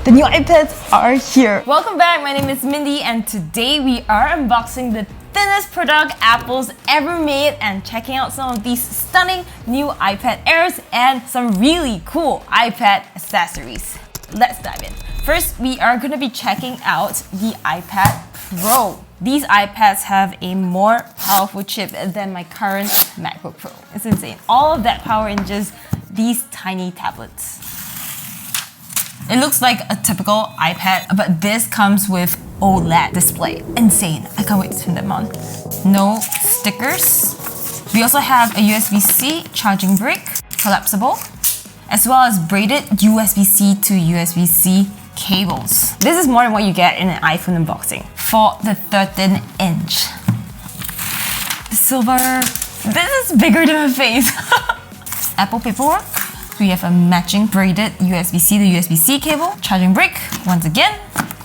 The new iPads are here. Welcome back, my name is Mindy and today we are unboxing the thinnest product Apple's ever made and checking out some of these stunning new iPad Airs and some really cool iPad accessories. Let's dive in. First, we are going to be checking out the iPad Pro. These iPads have a more powerful chip than my current MacBook Pro. It's insane. All of that power in just these tiny tablets. It looks like a typical iPad, but this comes with OLED display. Insane. I can't wait to turn them on. No stickers. We also have a USB-C charging brick, collapsible, as well as braided USB-C to USB-C cables. This is more than what you get in an iPhone unboxing. For the 13-inch. The silver. This is bigger than my face. Apple paperwork. We have a matching braided USB-C to USB-C cable, charging brick once again.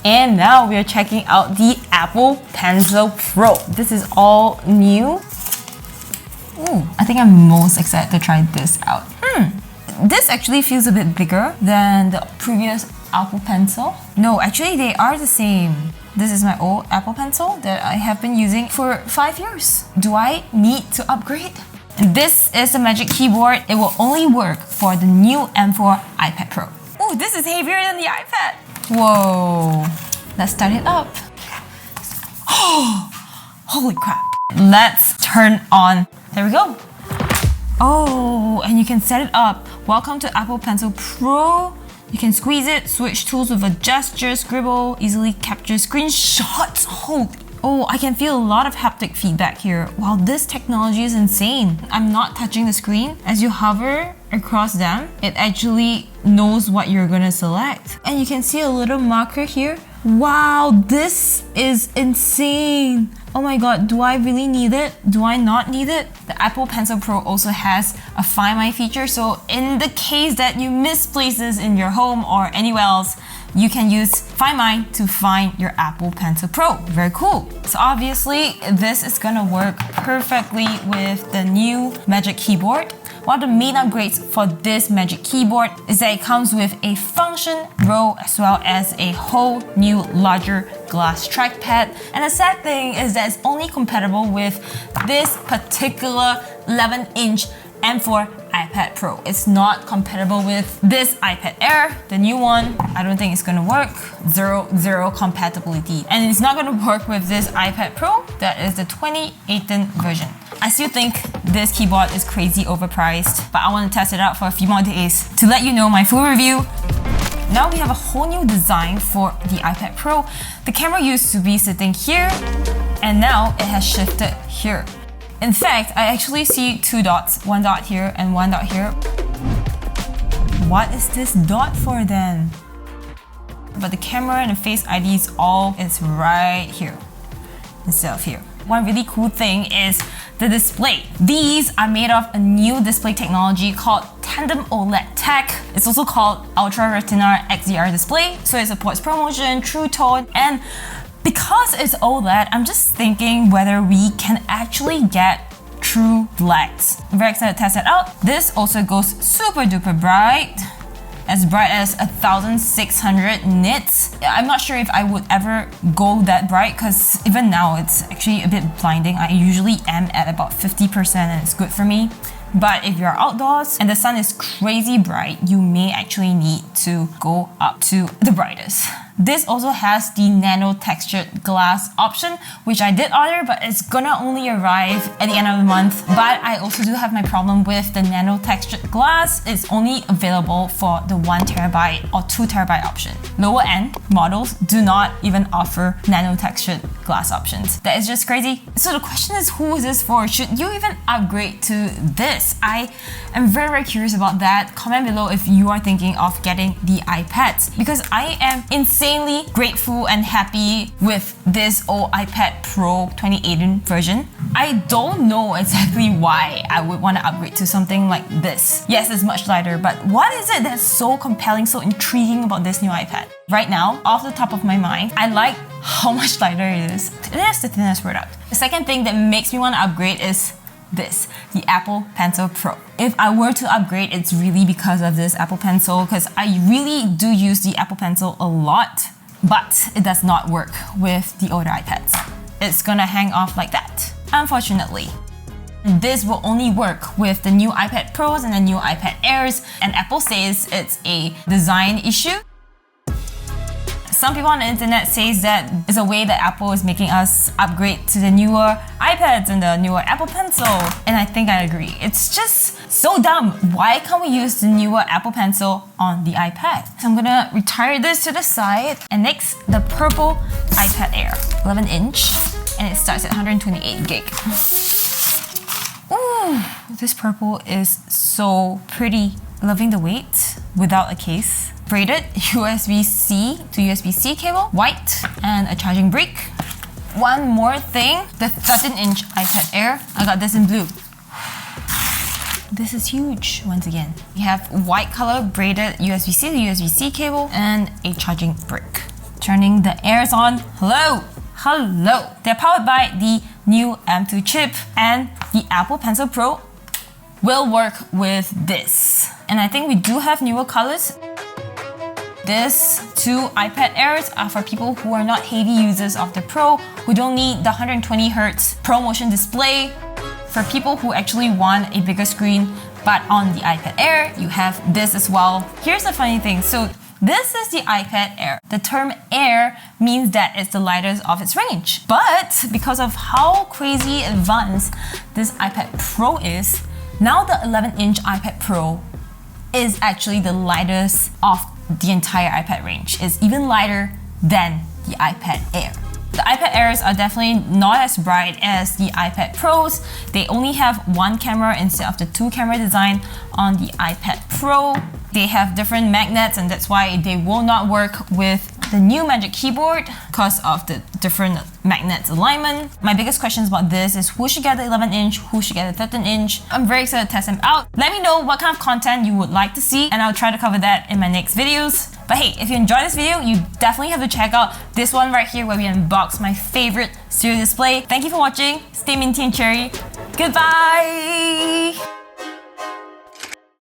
And now we are checking out the Apple Pencil Pro. This is all new. Ooh, I think I'm most excited to try this out. This actually feels a bit bigger than the previous Apple Pencil. No, actually they are the same. This is my old Apple Pencil that I have been using for 5 years. Do I need to upgrade? This is the Magic Keyboard. It will only work for the new M4 iPad Pro. Oh, this is heavier than the iPad. Whoa. Let's start it up. Oh, holy crap. Let's turn on. There we go. Oh, and you can set it up. Welcome to Apple Pencil Pro. You can squeeze it, switch tools with a gesture, scribble, easily capture screenshots. Oh, I can feel a lot of haptic feedback here. Wow, this technology is insane. I'm not touching the screen. As you hover across them, it actually knows what you're gonna select. And you can see a little marker here. Wow, this is insane. Oh my god, do I really need it? Do I not need it? The Apple Pencil Pro also has a Find My feature, so in the case that you miss places in your home or anywhere else, you can use Find My to find your Apple Pencil Pro. Very cool. So obviously, this is gonna work perfectly with the new Magic Keyboard. One of the main upgrades for this Magic Keyboard is that it comes with a function row as well as a whole new larger glass trackpad. And the sad thing is that it's only compatible with this particular 11-inch M4 iPad Pro. It's not compatible with this iPad Air, the new one. I don't think it's gonna work. Zero compatibility. And it's not gonna work with this iPad Pro. That is the 2018 version. I still think this keyboard is crazy overpriced, but I want to test it out for a few more days to let you know my full review. Now we have a whole new design for the iPad Pro. The camera used to be sitting here, and now it has shifted here. In fact, I actually see two dots, one dot here and one dot here. What is this dot for then? But the camera and the Face ID is right here instead of here. One really cool thing is the display. These are made of a new display technology called Tandem OLED Tech. It's also called Ultra Retina XDR display, so it supports ProMotion, True Tone, and because it's OLED, I'm just thinking whether we can actually get true lights. I'm very excited to test that out. This also goes super duper bright as 1600 nits. I'm not sure if I would ever go that bright because even now it's actually a bit blinding. I usually am at about 50% and it's good for me. But if you're outdoors and the sun is crazy bright, you may actually need to go up to the brightest. This also has the nano textured glass option, which I did order, but it's gonna only arrive at the end of the month. But I also do have my problem with the nano textured glass. It's only available for the 1TB or 2TB option. Lower end models do not even offer nano textured glass options. That is just crazy. So the question is, who is this for? Should you even upgrade to this? I am very, very curious about that. Comment below if you are thinking of getting the iPads, because I am insanely grateful and happy with this old iPad Pro 2018 version. I don't know exactly why I would want to upgrade to something like this. Yes, it's much lighter, but what is it that's so compelling, so intriguing about this new iPad? Right now, off the top of my mind, I like how much lighter it is. It is the thinnest product. The second thing that makes me want to upgrade is this, the Apple Pencil Pro. If I were to upgrade, it's really because of this Apple Pencil, because I really do use the Apple Pencil a lot, but it does not work with the older iPads. It's gonna hang off like that, unfortunately. This will only work with the new iPad Pros and the new iPad Airs, and Apple says it's a design issue. Some people on the internet says that it's a way that Apple is making us upgrade to the newer iPads and the newer Apple Pencil, and I think I agree. It's just so dumb. Why can't we use the newer Apple Pencil on the iPad? So I'm gonna retire this to the side. And next, the purple iPad Air, 11 inch, and it starts at 128 gig. Ooh, this purple is so pretty. Loving the weight without a case. Braided USB-C to USB-C cable, white, and a charging brick. One more thing, the 13-inch iPad Air. I got this in blue. This is huge, once again. We have white color braided USB-C to USB-C cable and a charging brick. Turning the Airs on. Hello! Hello! They're powered by the new M2 chip, and the Apple Pencil Pro will work with this. And I think we do have newer colors. These two iPad Airs are for people who are not heavy users of the Pro, who don't need the 120Hz ProMotion display. For people who actually want a bigger screen, but on the iPad Air, you have this as well. Here's the funny thing. So this is the iPad Air. The term Air means that it's the lightest of its range. But because of how crazy advanced this iPad Pro is, now the 11-inch iPad Pro is actually the lightest of the entire iPad range. It's even lighter than the iPad Air. The iPad Airs are definitely not as bright as the iPad Pros. They only have one camera instead of the two camera design on the iPad Pro. They have different magnets, and that's why they will not work with the new Magic Keyboard because of the different magnets alignment. My biggest questions about this is who should get the 11-inch, who should get the 13-inch. I'm very excited to test them out. Let me know what kind of content you would like to see, and I'll try to cover that in my next videos. But hey, if you enjoyed this video, you definitely have to check out this one right here where we unbox my favorite stereo display. Thank you for watching. Stay minty and cherry. Goodbye!